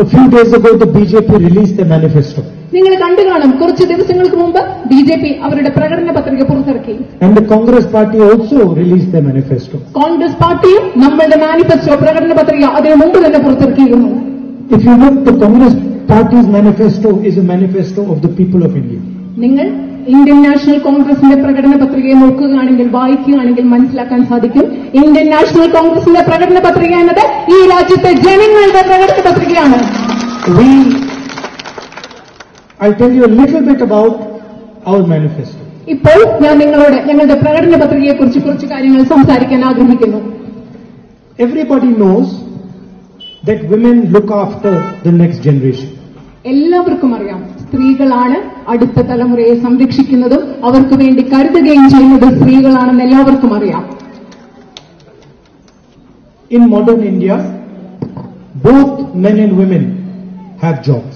A few days ago, the BJP released their manifesto. നിങ്ങൾ കണ്ടു കാണും, കുറച്ച് ദിവസങ്ങൾക്ക് മുമ്പ് BJP അവരുടെ പ്രകടന പത്രിക പുറത്തിറക്കി. And the Congress party also released their manifesto. Congress പാർട്ടിയും നമ്മളുടെ മാനിഫെസ്റ്റോ പ്രകടന പത്രിക അതിനു മുമ്പ് തന്നെ പുറത്തിറക്കിയിരുന്നു. If you look, the Congress party's manifesto is a manifesto of the people of India. നിങ്ങൾ ഇന്ത്യൻ നാഷണൽ കോൺഗ്രസിന്റെ പ്രകടന പത്രികയെ നോക്കുകയാണെങ്കിൽ, വായിക്കുകയാണെങ്കിൽ മനസ്സിലാക്കാൻ സാധിക്കും, ഇന്ത്യൻ നാഷണൽ കോൺഗ്രസിന്റെ പ്രകടന പത്രിക എന്നത് ഈ രാജ്യത്തെ ജനങ്ങളുടെ പ്രകടന പത്രികയാണ്. I'll tell you a little bit about our manifesto. ഇപ്പോൾ ഞാൻ നിങ്ങളോട് ഞങ്ങളുടെ പ്രകടന പത്രികയെക്കുറിച്ച് കുറച്ച് കാര്യങ്ങൾ സംസാരിക്കാൻ ആഗ്രഹിക്കുന്നു. Everybody knows that women look after the next generation. എല്ലാവർക്കും അറിയാം, സ്ത്രീകളാണ് അടുത്ത തലമുറയെ സംരക്ഷിക്കുന്നതും അവർക്ക് വേണ്ടി കരുതുകയും ചെയ്യുന്നത് സ്ത്രീകളാണെന്ന് എല്ലാവർക്കും അറിയാം. In modern India, both men and women have jobs.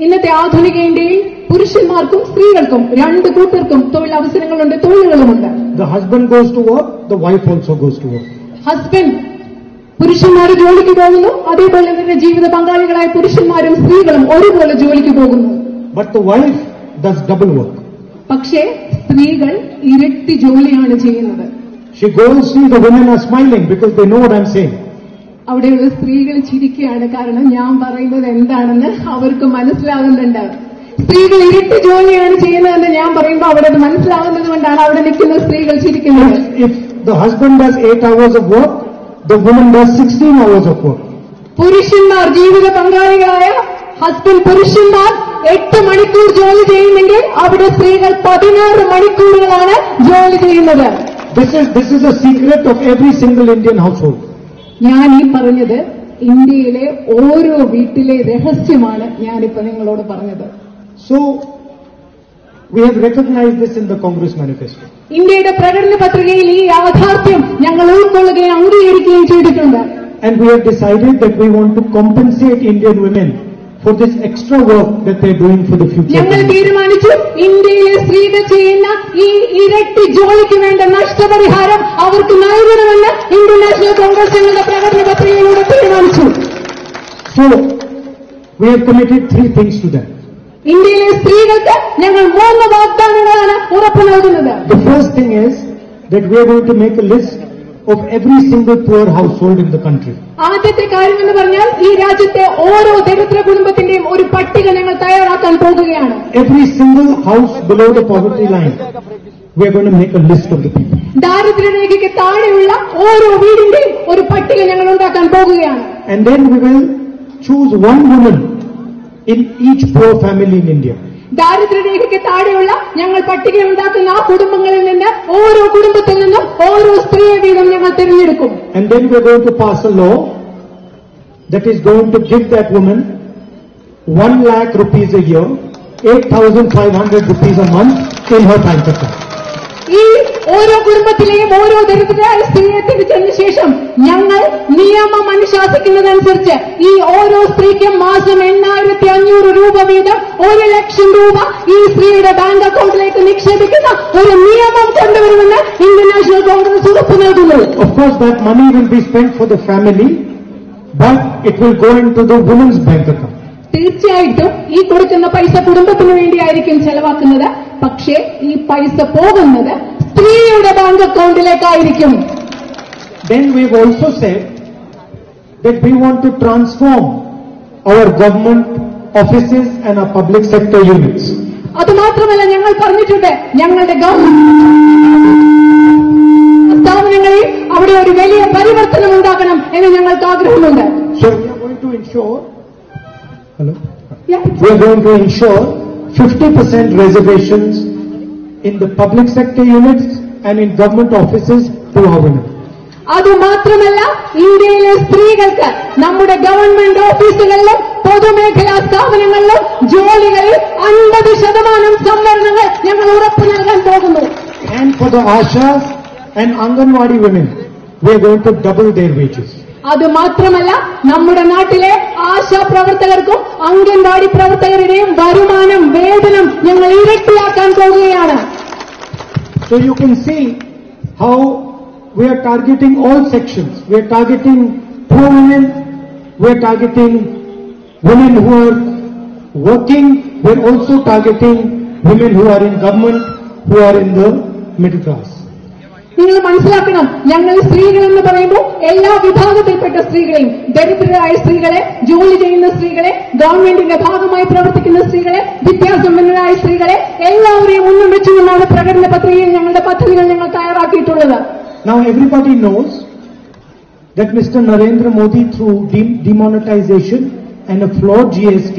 ഇന്നത്തെ ആധുനിക ഇന്ത്യയിൽ പുരുഷന്മാർക്കും സ്ത്രീകൾക്കും രണ്ടു കൂട്ടർക്കും തൊഴിലവസരങ്ങളുണ്ട്, തൊഴിലുകളുമുണ്ട്. The husband goes to work, the wife also goes to work. Husband പുരുഷന്മാർ ജോലിക്ക് പോകുന്നു, അതേപോലെ തന്നെ ജീവിത പങ്കാളികളായ പുരുഷന്മാരും സ്ത്രീകളും ഒരുപോലെ ജോലിക്ക് പോകുന്നു. But the wife does double work. പക്ഷേ സ്ത്രീകൾ ഇരട്ടി ജോലിയാണ് ചെയ്യുന്നത്. She goes, see the women are smiling because they know what I'm saying. അവിടെയുള്ള സ്ത്രീകൾ ചിരിക്കുകയാണ്, കാരണം ഞാൻ പറയുന്നത് എന്താണെന്ന് അവർക്ക് മനസ്സിലാകുന്നുണ്ട്. സ്ത്രീകൾ ഇരട്ടി ജോലിയാണ് ചെയ്യുന്നതെന്ന് ഞാൻ പറയുമ്പോൾ അവിടെ അത് മനസ്സിലാകുന്നത് കൊണ്ടാണ് അവിടെ നിൽക്കുന്ന സ്ത്രീകൾ ചിരിക്കുന്നത്. If the husband does 8 hours of work, the woman does 16 hours of work. പുരുഷന്മാർ, ജീവിത പങ്കാളികളായ ഹസ്ബൻഡ് പുരുഷന്മാർ 8 മണിക്കൂർ ജോലി ചെയ്യുന്നെങ്കിൽ അവിടെ സ്ത്രീകൾ 16 മണിക്കൂറുകളാണ് ജോലി ചെയ്യുന്നത്. This is a secret of every single Indian household. ഞാൻ ഈ പറഞ്ഞത് ഇന്ത്യയിലെ ഓരോ വീട്ടിലെ രഹസ്യമാണ് ഞാനിപ്പോ നിങ്ങളോട് പറഞ്ഞത്. So, we have recognized this in the Congress manifesto. ഇന്ത്യയുടെ പ്രകടന പത്രികയിൽ ഈ യാഥാർത്ഥ്യം ഞങ്ങൾ ഉൾക്കൊള്ളുകയും അംഗീകരിക്കുകയും ചെയ്തിട്ടുണ്ട്. And we have decided that we want to compensate Indian women for this extra work that they are doing for the future. ഞങ്ങൾ തീരുമാനിച്ചു, ഇന്ത്യയിലെ സ്ത്രീകൾ ചെയ്യുന്ന ഈ ഇരട്ടി ജോലിക്ക് വേണ്ട നഷ്ടപരിഹാരം അവർക്ക് നൽകണമെന്ന് ഇന്ത്യൻ നാഷണൽ കോൺഗ്രസ് ഞങ്ങളുടെ പ്രകടന പത്രികയിലൂടെ തീരുമാനിച്ചു. So, we have committed 3 things to them. ഇന്ത്യയിലെ സ്ത്രീകൾക്ക് ഞങ്ങൾ 3 വാഗ്ദാനങ്ങളാണ് ഉറപ്പു നൽകുന്നത്. The first thing is that we are going to make a list of every single poor household in the country. ആദ്യത്തെ കാര്യം എന്ന് പറഞ്ഞാൽ ഈ രാജ്യത്തെ ഓരോ ദരിദ്ര കുടുംബത്തിന്റെയും ഒരു പട്ടിക ഞങ്ങൾ തയ്യാറാക്കാൻ പോകുകയാണ്. Every single house below the poverty line, we are going to make a list of the people. ദാരിദ്ര്യരേഖയ്ക്ക് താഴെയുള്ള ഓരോ വീടിന്റെയും ഒരു പട്ടിക ഞങ്ങൾ ഉണ്ടാക്കാൻ പോകുകയാണ്. And then we will choose one woman in each poor family in India. ദാരിദ്ര്യരേഖയ്ക്ക് താഴെയുള്ള ഞങ്ങൾ പട്ടിക ഉണ്ടാക്കുന്ന ആ കുടുംബങ്ങളിൽ നിന്ന് ഓരോ കുടുംബത്തിൽ നിന്നും ഓരോ സ്ത്രീയെ വീതം ഞങ്ങൾ തിരഞ്ഞെടുക്കും. And then we are going to pass a law that is going to give that woman 1 lakh rupees a year, 8,500 rupees a month in her bank account. ഈ ഓരോ കുടുംബത്തിലെയും ഓരോ ദരിദ്രരായ സ്ത്രീയെ തിരിച്ചതിന് ശേഷം ഞങ്ങൾ നിയമം അനുശാസിക്കുന്നതനുസരിച്ച് ഈ ഓരോ സ്ത്രീക്കും മാസം 8,500 രൂപ വീതം 1 ലക്ഷം രൂപ ഈ സ്ത്രീയുടെ ബാങ്ക് അക്കൗണ്ടിലേക്ക് നിക്ഷേപിക്കുന്ന ഒരു നിയമം കൊണ്ടുവരുമെന്ന് ഇന്ത്യൻ നാഷണൽ കോൺഗ്രസ് ഉറപ്പു നൽകുന്നു. Of course, that money will be spent for the family, but it will go into the woman's bank account. തീർച്ചയായിട്ടും ഈ കൊടുക്കുന്ന പൈസ കുടുംബത്തിന് വേണ്ടിയായിരിക്കും ചെലവാക്കുന്നത്, പക്ഷേ ഈ പൈസ പോകുന്നത് സ്ത്രീയുടെ bank അക്കൗണ്ടിലേക്കായിരിക്കും. Then we've also said that we want to transform our government offices and our public sector units. അതുമാത്രമല്ല, ഞങ്ങൾ പറഞ്ഞിട്ടുണ്ട് ഞങ്ങളുടെ ഗവൺമെന്റ് സ്ഥാപനങ്ങളിൽ അവിടെ ഒരു വലിയ പരിവർത്തനം ഉണ്ടാക്കണം എന്ന് ഞങ്ങൾക്ക് ആഗ്രഹമുണ്ട്. So we are going to ensure, we are going to ensure 50% reservations in the public sector units and in government offices to our women. അതുമാത്രമല്ല, ഇന്ത്യയിലെ സ്ത്രീകൾക്ക് നമ്മുടെ ഗവൺമെന്റ് ഓഫീസുകളിലും പൊതുമേഖലാ സ്ഥാപനങ്ങളിലും ജോലികളിൽ 50% സംവരണങ്ങൾ ഞങ്ങൾ ഉറപ്പു നൽകാൻ പോകുന്നു. And for the Ashas and Anganwadi women, we are going to double their wages. അതുമാത്രമല്ല, നമ്മുടെ നാട്ടിലെ ആശാ പ്രവർത്തകർക്കും അംഗൻവാടി പ്രവർത്തകരുടെയും വരുമാനം, വേതനം ഞങ്ങൾ ഇരട്ടിയാക്കാൻ പോകുകയാണ്. So you can see how we are targeting all sections. We are targeting poor women, we are targeting women who are working, we're also targeting women who are in government, who are in the middle class. നിങ്ങൾ മനസ്സിലാക്കണം, ഞങ്ങൾ സ്ത്രീകൾ എന്ന് പറയുമ്പോൾ എല്ലാ വിഭാഗത്തിൽപ്പെട്ട സ്ത്രീകളെയും, ദരിദ്രരായ സ്ത്രീകളെ, ജോലി ചെയ്യുന്ന സ്ത്രീകളെ, ഗവൺമെന്റിന്റെ ഭാഗമായി പ്രവർത്തിക്കുന്ന സ്ത്രീകളെ, വിദ്യാസമ്പന്നരായ സ്ത്രീകളെ എല്ലാവരെയും മുന്നിൽ വെച്ചുകൊണ്ടാണ് പ്രകടന പത്രികയിൽ ഞങ്ങളുടെ പദ്ധതികൾ ഞങ്ങൾ തയ്യാറാക്കിയിട്ടുള്ളത്. Now everybody knows that Mr. Narendra Modi, through demonetization and a flawed GST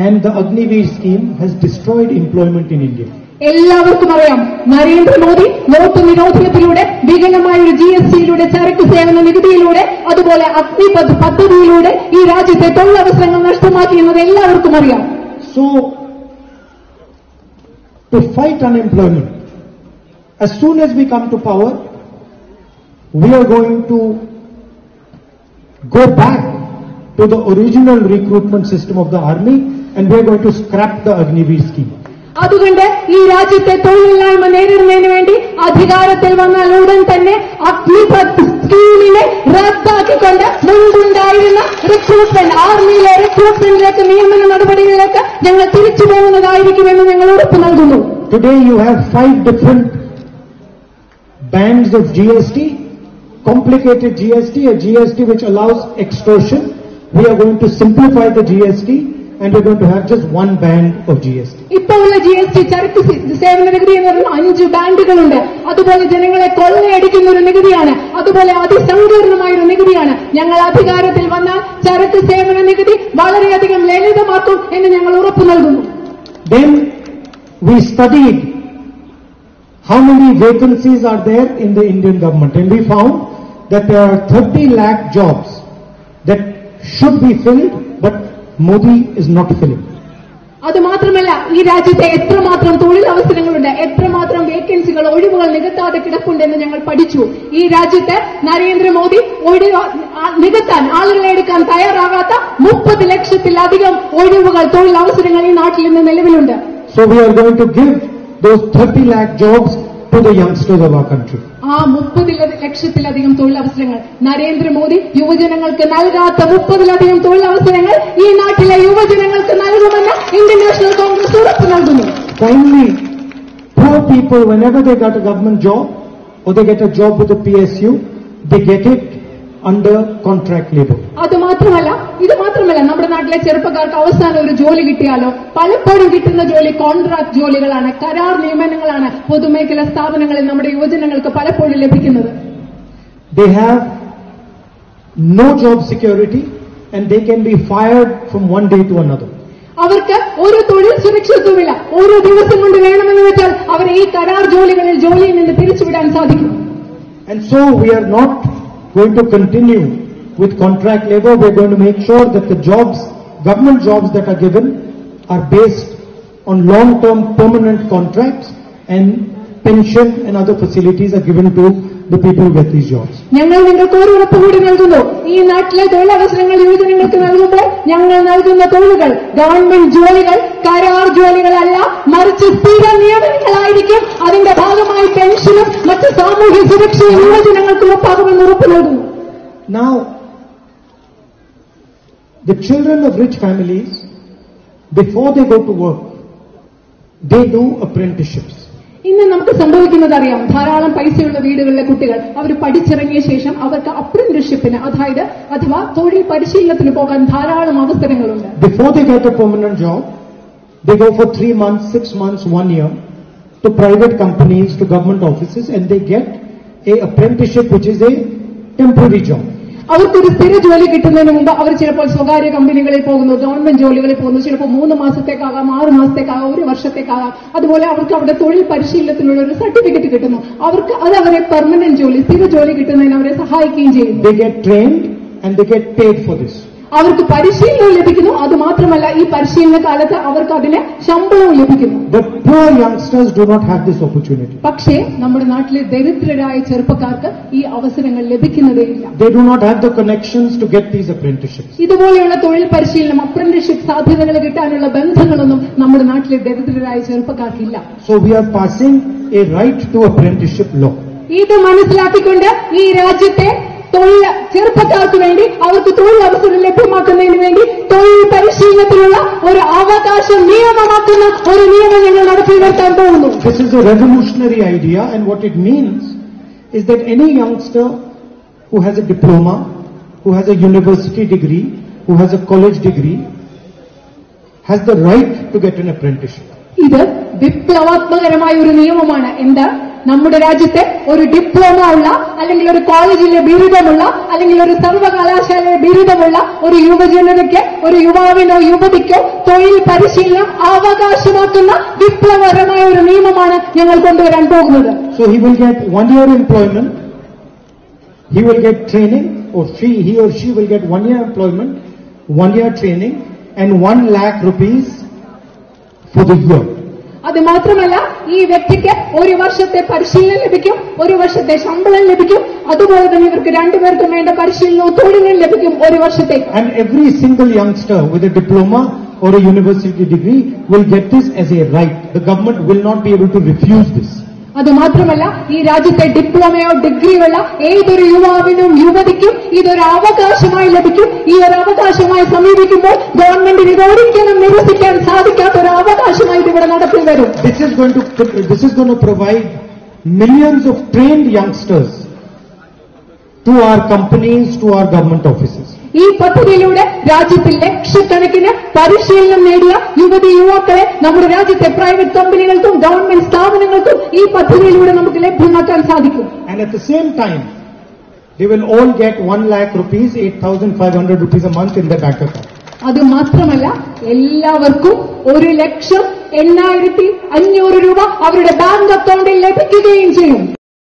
and the Agniveer scheme, has destroyed employment in India. എല്ലാവർക്കും അറിയാം, നരേന്ദ്രമോദി നോട്ട് നിരോധനത്തിലൂടെ, വികലമായ ഒരു GSTയിലൂടെ, ചരക്ക് സേവന നികുതിയിലൂടെ, അതുപോലെ അഗ്നിപഥ് പദ്ധതിയിലൂടെ ഈ രാജ്യത്തെ തൊഴിലവസരങ്ങൾ നഷ്ടമാക്കി എന്നത് എല്ലാവർക്കും അറിയാം. So, to fight unemployment, as soon as we come to power, we are going to go back to the original recruitment system of the army, and we are going to scrap the Agniveer scheme. അതുകൊണ്ട് ഈ രാജ്യത്തെ തൊഴിലില്ലായ്മ നേരിടുന്നതിന് വേണ്ടി അധികാരത്തിൽ വന്നാൽ ഉടൻ തന്നെ അഗ്നിപഥ് സ്കീമിനെ റദ്ദാക്കിക്കൊണ്ട് മുൻപുണ്ടായിരുന്ന റിക്രൂട്ട്മെന്റ്, ആർമിയിലെ റിക്രൂട്ട്മെന്റിലേക്ക്, നിയമന നടപടികളിലേക്ക് ഞങ്ങൾ തിരിച്ചു പോകുന്നതായിരിക്കുമെന്ന് ഞങ്ങൾ ഉറപ്പ് നൽകുന്നു. Today you have 5 different bands of GST, complicated GST, a GST which allows extortion. We are going to simplify the GST and we're going to have just one band of GST. ഇപ്പോഴുള്ള GST ചരക്ക് സേവന നികുതി എന്ന് പറയുന്ന 5 ബാൻഡുകളുണ്ട്. അതുപോലെ ജനങ്ങളെ കൊള്ളയടിക്കുന്ന ഒരു നികുതിയാണ്, അതുപോലെ അതിസങ്കീർണമായ ഒരു നികുതിയാണ്. ഞങ്ങൾ അധികാരത്തിൽ വന്നാൽ ചരക്ക് സേവന നികുതി വളരെയധികം ലളിതമാക്കും എന്ന് ഞങ്ങൾ ഉറപ്പു നൽകുന്നു. Then we studied how many vacancies are there in the Indian government, and we found that there are 30 lakh jobs that should be filled, but Modi is not filling. അത് മാത്രമല്ല, ഈ രാജ്യത്തെ എത്രമാത്രം തൊഴിലവസരങ്ങളുണ്ട്, എത്രമാത്രം വേക്കൻസികൾ, ഒഴിവുകൾ നികത്താതെ കിടപ്പുണ്ടെന്ന് ഞങ്ങൾ പഠിച്ചു. ഈ രാജ്യത്ത് നരേന്ദ്രമോദി നികത്താൻ, ആളുകളെ എടുക്കാൻ തയ്യാറാകാത്ത 30 ലക്ഷത്തിലധികം ഒഴിവുകൾ, തൊഴിലവസരങ്ങൾ ഈ നാട്ടിൽ ഇന്ന് നിലവിലുണ്ട്. So we are going to give those 30 lakh jobs to the youngsters of our country. ആ 30 ലക്ഷത്തിലധികം തൊഴിലവസരങ്ങൾ, നരേന്ദ്രമോദി യുവജനങ്ങൾക്ക് നൽകാത്ത 30ലധികം തൊഴിലവസരങ്ങൾ ഈ നാട്ടിലെ യുവജനങ്ങൾക്ക് നൽകുമെന്ന് ഇന്ത്യൻ നാഷണൽ കോൺഗ്രസ് ഉറപ്പ് നൽകുന്നു. Finally, poor people, whenever they got a government job or they get a job with the PSU, they get it under contract labor. ഇത് മാത്രമല്ല നമ്മുടെ നാട്ടിലെ ചെറുപ്പക്കാർക്ക് അവസാനം ഒരു ജോലി കിട്ടിയാലോ പലപ്പോഴും കിട്ടുന്ന ജോലി കോൺട്രാക്ട് ജോലികളാണ്, കരാർ നിയമനങ്ങളാണ് പൊതുമേഖലാ സ്ഥാപനങ്ങളിൽ നമ്മുടെ യുവജനങ്ങൾക്ക് പലപ്പോഴും ലഭിക്കുന്നത്. They have no job security and they can be fired from one day to another. അവർക്ക് ഒരു തൊഴിൽ സുരക്ഷിതത്വമില്ല. ഓരോ ദിവസം കൊണ്ട് വേണമെന്ന് വെച്ചാൽ അവരെ ഈ കരാർ ജോലികളിൽ ജോലിയിൽ നിന്ന് പിരിച്ചുവിടാൻ സാധിക്കും. And so we are not going to continue with contract labor. We are going to make sure that the jobs, government jobs that are given, are based on long-term permanent contracts, and pension and other facilities are given to the people who get these jobs. ഞങ്ങൾ നിങ്ങൾക്ക് ഒരു ഉറപ്പ് കൂടി നൽകുന്നു. ഈ നാട്ടിലെ തൊഴിലവസരങ്ങൾ യുവജനങ്ങൾക്ക് നൽകുമ്പോൾ ഞങ്ങൾ നൽകുന്ന തൊഴിലുകൾ ഗവൺമെന്റ് ജോലികൾ, കരാർ ജോലികളല്ല, മറിച്ച് സ്ഥിര നിയമനങ്ങളായിരിക്കും. അതിന്റെ ഭാഗമായി പെൻഷനും മറ്റ് സാമൂഹ്യ സുരക്ഷയും യുവജനങ്ങൾക്ക് ഉറപ്പാകുമെന്ന് ഉറപ്പ് നൽകുന്നു. Now, the children of rich families, before they go to work, they do apprenticeships. ഇന്ന് നമുക്ക് സംഭവിക്കുന്നത് അറിയാം. ധാരാളം പൈസയുള്ള വീടുകളിലെ കുട്ടികൾ അവർ പഠിച്ചിറങ്ങിയ ശേഷം അവർക്ക് അപ്രന്റീസ്ഷിപ്പിന് അഥവാ തൊഴിൽ പരിശീലനത്തിന് പോകാൻ ധാരാളം അവസരങ്ങളുണ്ട്. Before they get a permanent job, they go for 3 months, 6 months, 1 year to private companies, to government offices, and they get a apprenticeship which is a temporary job. അവർക്കൊരു സ്ഥിര ജോലി കിട്ടുന്നതിന് മുമ്പ് അവർ ചിലപ്പോൾ സ്വകാര്യ കമ്പനികളിൽ പോകുന്നു, ഗവൺമെന്റ് ജോലികളിൽ പോകുന്നു. ചിലപ്പോൾ 3 മാസത്തേക്കാകാം, 6 മാസത്തേക്കാകാം, 1 വർഷത്തേക്കാകാം. അതുപോലെ അവർക്ക് അവിടെ തൊഴിൽ പരിശീലനത്തിനുള്ള ഒരു സർട്ടിഫിക്കറ്റ് കിട്ടുന്നു. അവർക്ക് അത് അവരെ പെർമനന്റ് ജോലി, സ്ഥിര ജോലി കിട്ടുന്നതിന് അവരെ സഹായിക്കുകയും ചെയ്യുന്നു. They get trained and they get paid for this. അവർക്ക് പരിശീലനം ലഭിക്കുന്നു. അതുമാത്രമല്ല ഈ പരിശീലന കാലത്ത് അവർക്ക് അതിന് ശമ്പളവും ലഭിക്കുന്നു. But poor youngsters do not have this opportunity. പക്ഷേ നമ്മുടെ നാട്ടിലെ ദരിദ്രരായ ചെറുപ്പക്കാർക്ക് ഈ അവസരങ്ങൾ ലഭിക്കുന്നതേയില്ല. They do not have the connections to get these apprenticeships. ഇതുപോലെയുള്ള തൊഴിൽ പരിശീലനം, അപ്രന്റീസ്ഷിപ്പ് സാധ്യതകൾ കിട്ടാനുള്ള ബന്ധങ്ങളൊന്നും നമ്മുടെ നാട്ടിലെ ദരിദ്രരായ ചെറുപ്പക്കാർക്കില്ല. So we are passing a right to apprenticeship law. ഇത് മനസ്സിലാക്കിക്കൊണ്ട് ഈ രാജ്യത്തെ ചെറുപ്പക്കാർക്ക് വേണ്ടി അവർക്ക് തൊഴിലവസരം ലഭ്യമാക്കുന്നതിന് വേണ്ടി തൊഴിൽ പരിശീലനത്തിനുള്ള ഒരു അവകാശം നിയമമാക്കുന്ന ഒരു നിയമം ഞങ്ങൾ നടത്തി വരുത്താൻ പോകുന്നു. This is a revolutionary idea, and what it means is that any youngster who has a diploma, who has a university degree, who has a college degree, has the right to get an apprenticeship. ഇത് വിപ്ലവാത്മകരമായ ഒരു നിയമമാണ്. എന്താ? നമ്മുടെ രാജ്യത്തെ ഒരു diploma ഉള്ള, അല്ലെങ്കിൽ ഒരു കോളേജിലെ ബിരുദമുള്ള, അല്ലെങ്കിൽ ഒരു സർവകലാശാലയിലെ ബിരുദമുള്ള ഒരു യുവജനതയ്ക്ക്, ഒരു യുവാവിനോ യുവതിക്കോ തൊഴിൽ പരിശീലനം അവകാശമാക്കുന്ന വിപ്ലവകരമായ ഒരു നിയമമാണ് ഞങ്ങൾ കൊണ്ടുവരാൻ പോകുന്നത്. So he will get 1 year employment, he will get training, or he or she will get 1 year employment, 1 year training, and 1 lakh rupees for the year. അത് മാത്രമല്ല, ഈ വ്യക്തിക്ക് 1 വർഷത്തെ പരിശീലനം ലഭിക്കും, 1 വർഷത്തെ ശമ്പളം ലഭിക്കും. അതുപോലെ തന്നെ ഇവർക്ക് രണ്ടുപേർക്കും വേണ്ട പരിശീലനവും തൊഴിലും ലഭിക്കും 1 വർഷത്തേക്ക്. And every single youngster with a diploma or a university degree will get this as a right. The government will not be able to refuse this. അത് മാത്രമല്ല, ഈ രാജ്യത്തെ ഡിപ്ലോമയോ ഡിഗ്രിയുള്ള ഏതൊരു യുവാവിനും യുവതിക്കും ഇതൊരു അവകാശമായി ലഭിക്കും. ഈ ഒരു അവകാശമായി സമീപിക്കുമ്പോൾ ഗവൺമെന്റിന് ഇത് ഒരിക്കലും നിരസിക്കാൻ സാധിക്കാത്ത ഒരു അവകാശമായി ഇവിടെ നടപ്പിൽ വരും. This is going to provide millions of trained youngsters to our companies, to our government offices. ഈ പദ്ധതിയിലൂടെ രാജ്യത്തിൽ ലക്ഷക്കണക്കിന് പരിശീലനം നേടിയ യുവതി യുവാക്കളെ നമ്മുടെ രാജ്യത്തെ പ്രൈവറ്റ് കമ്പനികൾക്കും ഗവൺമെന്റ് സ്ഥാപനങ്ങൾക്കും ഈ പദ്ധതിയിലൂടെ നമുക്ക് ലഭ്യമാക്കാൻ സാധിക്കും. And at the same time, they will all get 1 lakh rupees, 8,500 rupees a month in their bank account. അത് മാത്രമല്ല, എല്ലാവർക്കും 1,08,500 രൂപ അവരുടെ ബാങ്ക് അക്കൗണ്ടിൽ ലഭിക്കുകയും ചെയ്യും.